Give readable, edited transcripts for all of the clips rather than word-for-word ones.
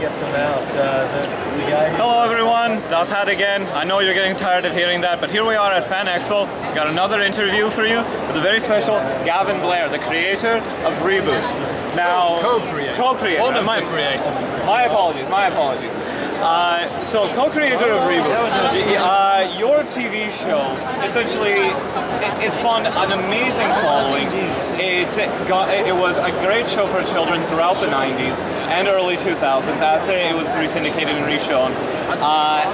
get them out. The guy. Hello everyone, Das Hat again. I know you're getting tired of hearing that, but here we are at Fan Expo. Got another interview for you with a very special Gavin Blair, the creator of Reboot. Now, co-creator. One of the creators. My apologies. So, co-creator of Reboot. Your TV show, essentially, it spawned an amazing following. It was a great show for children throughout the 90s and early 2000s. I'd say it was re-syndicated and re-shown.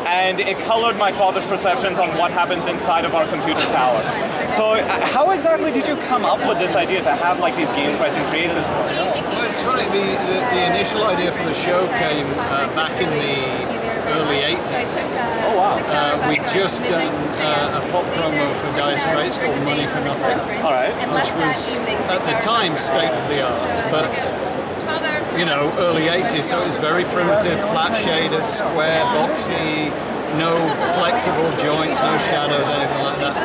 And it colored my father's perceptions on what happens inside of our computer tower. So, how exactly did you come up with this idea to have like these game sprites and create this world? Well, it's funny. The initial idea for the show came back in the early 80s. Oh wow. We'd just done a pop promo for Dire Straits called Money for Nothing. All right. Which was, at the time, state of the art, but, you know, early 80s, so it was very primitive, flat-shaded, square, boxy, no flexible joints, no shadows, anything like that.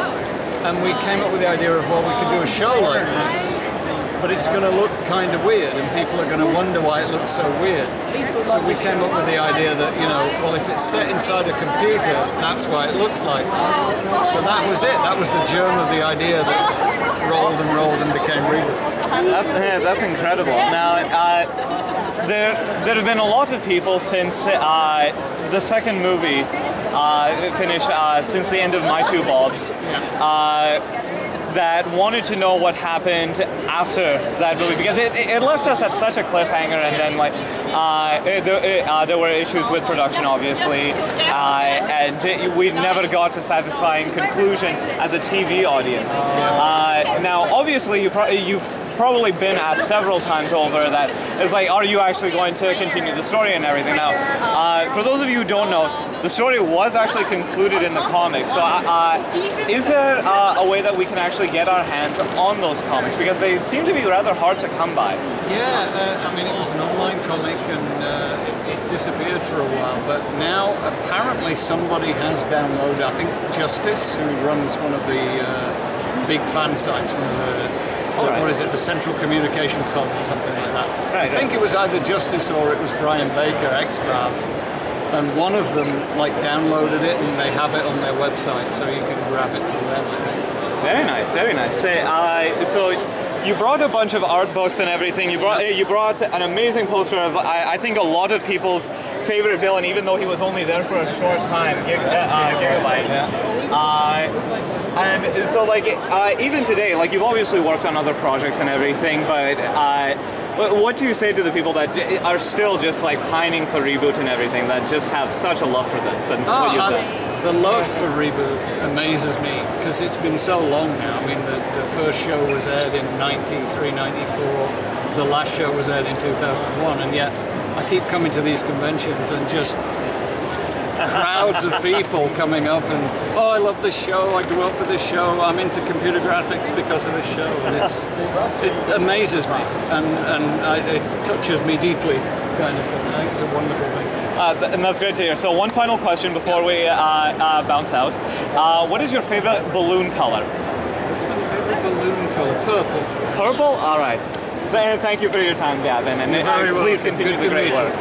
And we came up with the idea of, well, we could do a show like this, but it's going to look kind of weird, and people are going to wonder why it looks so weird. So we came up with the idea that, you know, well, if it's set inside a computer, that's why it looks like that. So that was it. That was the germ of the idea that rolled and became Reboot. That's incredible. Now, there have been a lot of people since the second movie finished, since the end of My Two Bobs, that wanted to know what happened after that movie, because it left us at such a cliffhanger, and then like there were issues with production, obviously, and we never got to satisfying conclusion as a TV audience. Now, obviously, you've probably been asked several times over that. It's like, are you actually going to continue the story and everything? Now, for those of you who don't know, the story was actually concluded in the comics. So, is there a way that we can actually get our hands on those comics? Because they seem to be rather hard to come by. Yeah, I mean, it was an online comic, and it disappeared for a while. But now, apparently, somebody has downloaded. I think Justice, who runs one of the big fan sites, one of the what is it, the Central Communications Hub or something like that. I think it was either Justice or it was Brian Baker, ex-Brav, and one of them like downloaded it and they have it on their website, so you can grab it from them, I think. Very nice, very nice. So you brought a bunch of art books and everything. You brought an amazing poster of I think a lot of people's favorite villain, even though he was only there for a short time, Gigabyte. And so, like, even today, like, you've obviously worked on other projects and everything, but what do you say to the people that are still just, like, pining for Reboot and everything, that just have such a love for this and what you've done? The love for Reboot amazes me, because it's been so long now. I mean, the first show was aired in 93, 94, the last show was aired in 2001, and yet I keep coming to these conventions and just crowds of people coming up and, oh, I love this show, I grew up with this show, I'm into computer graphics because of this show, and it amazes me, and it touches me deeply, kind of thing. I think it's a wonderful thing. And that's great to hear. So one final question before we bounce out. What is your favorite balloon color? What's my favorite balloon color? Purple. Purple? All right. Thank you for your time, Gavin, and please continue the great work.